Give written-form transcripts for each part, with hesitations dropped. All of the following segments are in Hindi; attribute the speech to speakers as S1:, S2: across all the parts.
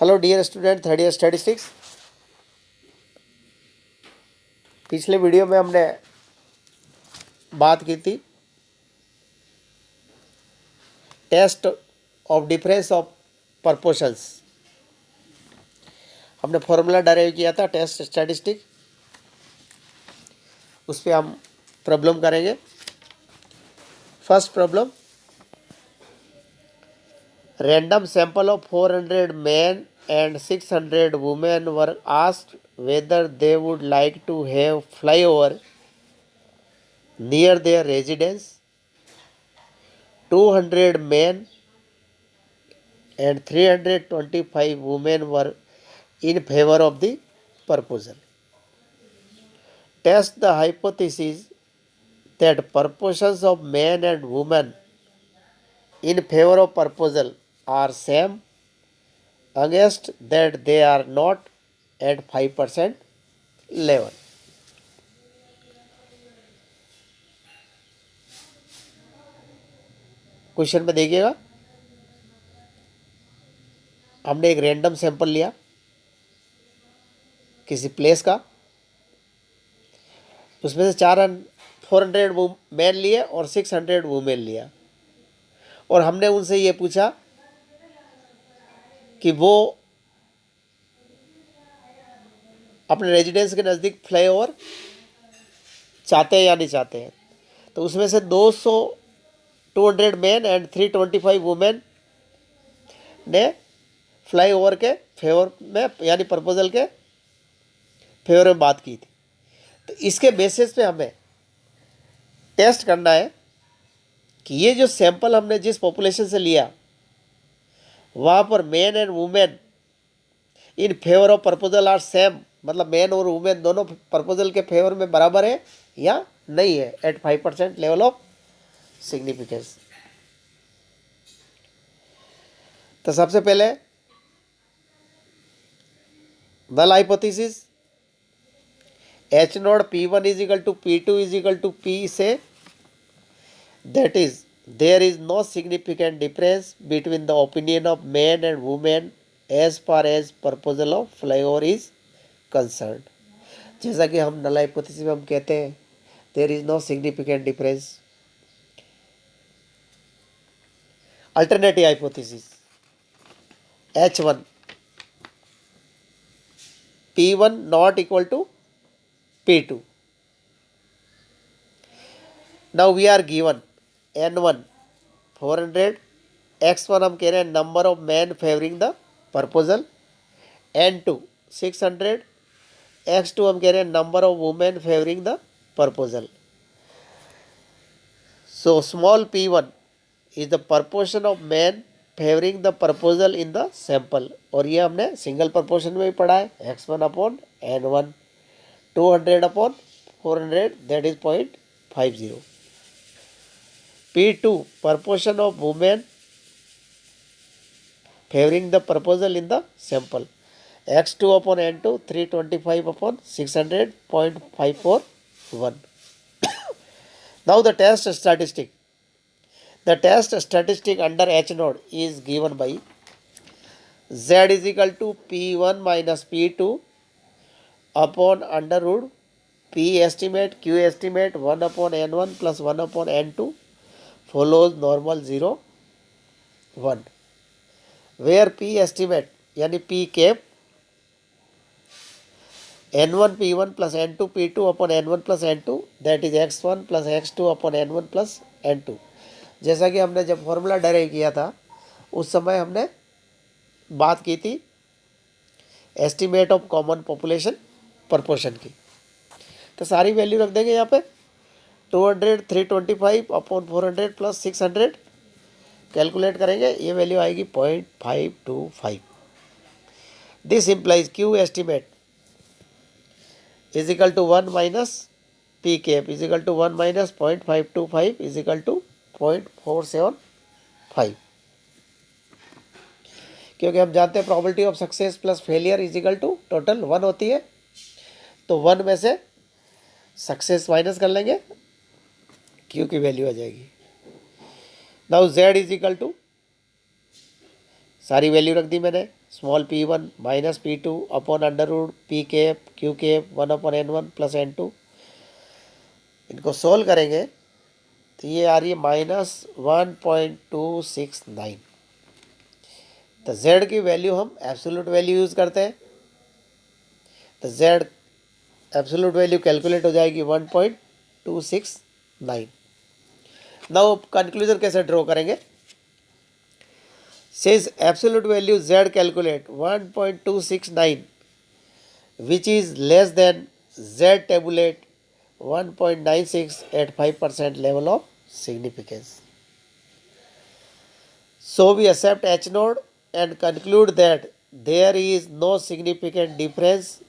S1: Hello dear student, third year statistics. पिछले वीडियो में हमने बात की थी test of difference of proportions. हमने फॉर्मूला डराइव किया था टेस्ट स्टैटिस्टिक, उस पर हम प्रॉब्लम करेंगे। First problem, random sample of 400 men and 600 women were asked whether they would like to have flyover near their residence. 200 men and 325 women were in favor of the proposal. Test the hypothesis that proportions of men and women in favor of proposal are same against that they are not at 5% level. Question में देखिएगा, हमने एक रैंडम सैंपल लिया किसी प्लेस का, उसमें से 400 मैन लिए और 600 वुमेन लिया, और हमने उनसे ये पूछा कि वो अपने रेजिडेंस के नज़दीक फ्लाईओवर चाहते हैं या नहीं चाहते हैं। तो उसमें से 200 मैन एंड 325 वुमेन ने फ्लाईओवर के फेवर में यानी प्रपोजल के फेवर में बात की थी। तो इसके बेसिस पे हमें टेस्ट करना है कि ये जो सैंपल हमने जिस पॉपुलेशन से लिया वहाँ पर man and women in favour of proposal are same, मतलब मैन और वुमेन दोनों प्रपोजल के फेवर में बराबर है या नहीं है एट 5% लेवल ऑफ सिग्निफिकेंस। तो सबसे पहले null hypothesis H0 P1 is equal to P2 is equal to P से, that is there is no significant difference between the opinion of men and women as far as proposal of flyover is concerned। जैसा कि हम नल हाइपोथेसिस में हम कहते हैं there is no significant difference। Alternative hypothesis H1 P1 not equal to P2। Now we are given N1 400, X1 हम कह रहे हैं number of man favouring the proposal, N2 600, X2 हम कह रहे हैं number of women favouring the proposal. So small p1 is the proportion of man favouring the proposal in the sample, और ये हमने सिंगल प्रपोर्शन में भी पढ़ा है, X1 upon N1 200 upon 400 that is 0.50। P2 proportion of women favoring the proposal in the sample, X2 upon N2 325 upon 600 0.541। Now the test statistic. The test statistic under H node is given by Z is equal to P1 minus P2 upon under root P estimate Q estimate 1 upon N1 plus 1 upon N2 follows normal 0 1, where P estimate यानी P cap N1 P1 plus N2 P2 upon N1 plus N2 that is X1 plus X2 upon N1 plus N2। जैसा कि हमने जब फॉर्मूला डराइव किया था उस समय हमने बात की थी estimate of common population proportion की। तो सारी वैल्यू रख देंगे यहाँ पे 200 325 अपॉन 400 प्लस 600 कैलकुलेट करेंगे, ये वैल्यू आएगी 0.525। This implies q estimate is equal to 1 minus p cap is equal to 1 minus 0.525 is equal to 0.475, क्योंकि हम जानते हैं probability of success plus failure is equal to total 1 होती है। तो 1 में से सक्सेस माइनस कर लेंगे, क्यू की वैल्यू आ जाएगी। Now Z is equal to सारी वैल्यू रख दी मैंने small p1 minus p2 upon under root p cap q cap 1/n1 plus n2। इनको सोल्व करेंगे तो ये आ रही है -1.269। तो z की वैल्यू हम एब्सोल्यूट वैल्यू यूज़ करते हैं, तो z एब्सोल्यूट वैल्यू कैलकुलेट हो जाएगी 1.269। नाउ कंक्लूजन कैसे ड्रॉ करेंगे? Says absolute value z calculate 1.269 which is less than z tabulate 1.96 at 5% level of significance. So we accept H node and conclude that there is no significant difference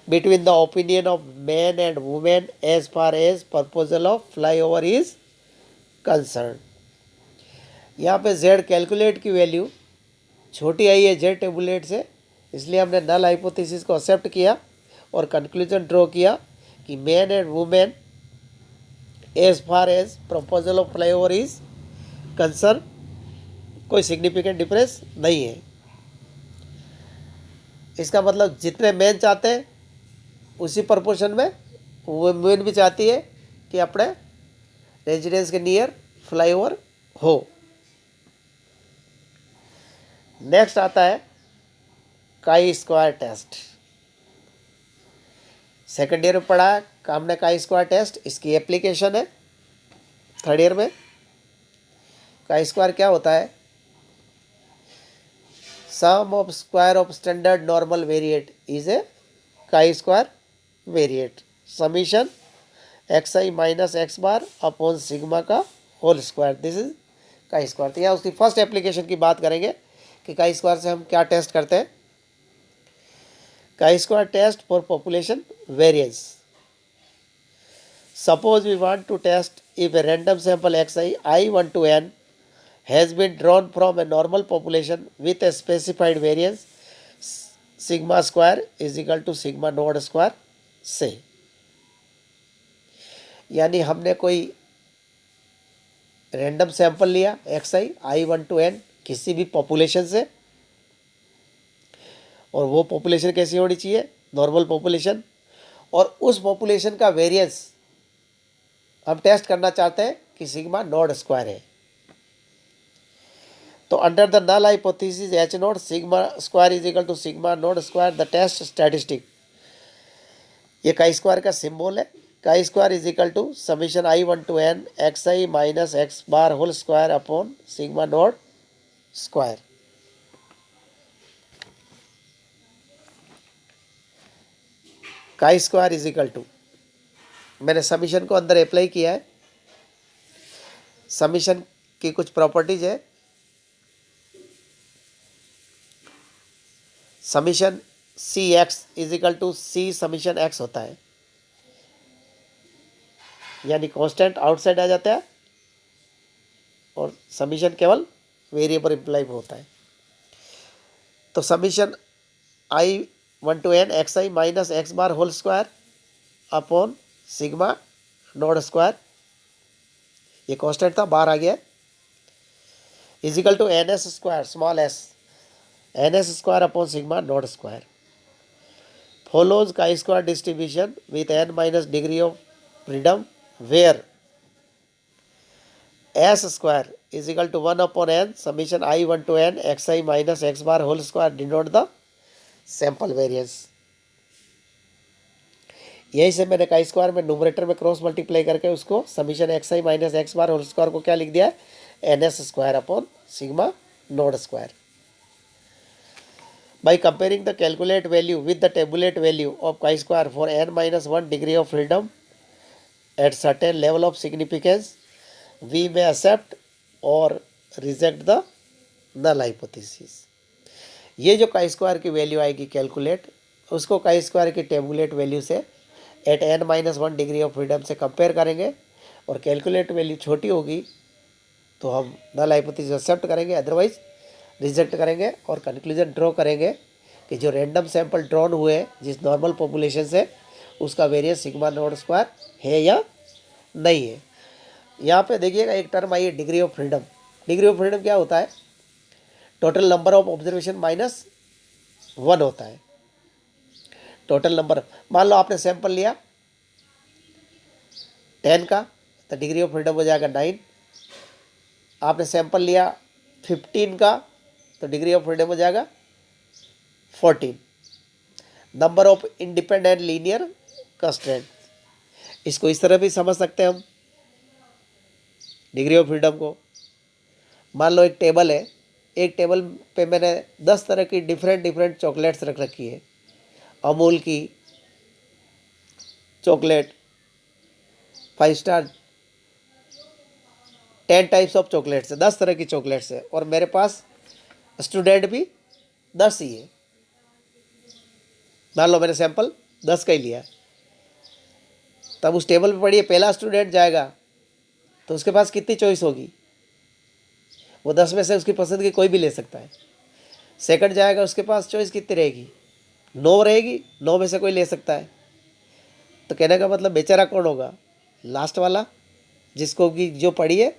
S1: between the opinion of men and women as far as proposal of flyover is concerned. यहाँ पे z कैलकुलेट की वैल्यू छोटी आई है z टेबुलेट से, इसलिए हमने नल हाइपोथेसिस को एक्सेप्ट किया और कंक्लूजन ड्रॉ किया कि man and women as far as proposal of flyover is concern कोई सिग्निफिकेंट डिफरेंस नहीं है। इसका मतलब जितने मैन चाहते हैं उसी प्रपोर्शन में वुमेन भी चाहती है कि अपने रेजिडेंस के नियर फ्लाईओवर हो। नेक्स्ट आता है chi square test. Second year में पढ़ा है हमने काई स्क्वायर टेस्ट, इसकी एप्लीकेशन है थर्ड ईयर में। काई स्क्वायर क्या होता है? Sum of square of standard normal variate is a chi square variate summation x i minus x bar upon sigma का whole square, this is chi square. तो यहाँ उसकी फर्स्ट एप्लीकेशन की बात करेंगे कि काई स्क्वायर से हम क्या टेस्ट करते हैं। chi-square test for population variance. Suppose we want to test if a random sample xi I1 to n has been drawn from a normal population with a specified variance sigma square is equal to sigma node square से। यानी हमने कोई रैंडम सैंपल लिया xi I1 to n किसी भी पॉपुलेशन से, और वो पॉपुलेशन कैसी होनी चाहिए? नॉर्मल पॉपुलेशन, और उस पॉपुलेशन का वेरिएंस हम टेस्ट करना चाहते हैं कि सिग्मा नॉट स्क्वायर है। तो under the null hypothesis H not sigma square is equal to sigma not square the test statistic. ये काई स्क्वायर का सिंबल है। Chi square is equal to summation I1 to n x i minus x bar whole square upon sigma not square. Chi square is equal to, मैंने समीशन को अंदर अप्लाई किया है। समीशन की कुछ प्रॉपर्टीज है। Summation c x is equal to c summation x होता है, यानी कांस्टेंट आउटसाइड आ जाता है और समीशन केवल वेरिएबल इम्प्लाई होता है। तो summation I1 to n x i minus x bar whole square upon sigma not square, ये कांस्टेंट था बाहर आ गया, is equal to n s square small s n s square upon sigma not square. Follows chi square distribution with n minus degree of freedom where s square is equal to 1 upon n summation I1 to n x i minus x bar whole square denote the sample variance. यही से मैंने काई स्क्वायर में न्यूमरेटर में क्रॉस मल्टीप्लाई करके उसको summation x i minus x bar whole square को क्या लिख दिया है? N s square upon sigma not square. By comparing the calculate value with the tabulate value of chi square for n minus 1 degree of freedom at certain level of significance, we may accept or reject the null hypothesis. ये जो chi square की वैल्यू आएगी कैलकुलेट, उसको chi square की टेबुलेट वैल्यू से at n minus 1 degree of freedom से कंपेयर करेंगे, और कैलकुलेट वैल्यू छोटी होगी तो हम नल हाइपोथेसिस एक्सेप्ट करेंगे, अदरवाइज रिजेक्ट करेंगे और कंक्लूजन ड्रॉ करेंगे कि जो रैंडम सैंपल ड्रॉन हुए जिस नॉर्मल पॉपुलेशन से उसका वेरिएंस सिग्मा नॉट स्क्वायर है या नहीं है। यहाँ पे देखिएगा एक टर्म आई है degree of freedom. Degree of freedom क्या होता है? Total number of observation minus 1 होता है। टोटल नंबर, मान लो आपने सैंपल लिया 10 का, तो डिग्री ऑफ फ्रीडम हो जाएगा 9। आपने सैंपल लिया 15 का, तो डिग्री ऑफ फ्रीडम हो जाएगा 14। Number of independent linear constraint, इसको इस तरह भी समझ सकते हैं हम डिग्री ऑफ फ्रीडम को। मान लो एक टेबल है, एक टेबल पे मैंने 10 तरह की डिफरेंट चॉकलेट्स रख रखी है। अमूल की chocolate, 5 star, 10 types of chocolates है, 10 तरह की चॉकलेट्स है, और मेरे पास स्टूडेंट भी 10 ही है। मान लो मैंने सैंपल 10 का ही लिया, तब उस टेबल पे पढ़िए पहला स्टूडेंट जाएगा तो उसके पास कितनी चॉइस होगी? वो 10 में से उसकी पसंद की कोई भी ले सकता है। सेकंड जाएगा, उसके पास चॉइस कितनी रहेगी? 9 रहेगी, 9 में से कोई ले सकता है। तो कहने का मतलब बेचारा कौन होगा? लास्ट वाला, जिसको कि जो पढ़ी है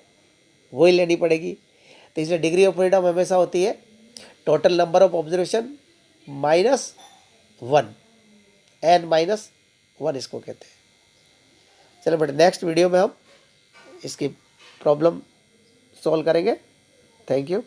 S1: वही लेनी पड़ेगी। तो इसलिए डिग्री ऑफ फ्रीडम हमेशा होती है total number of observation minus 1, n-1 इसको कहते हैं। चलो बेटे, नेक्स्ट वीडियो में हम इसकी प्रॉब्लम सॉल्व करेंगे। Thank you.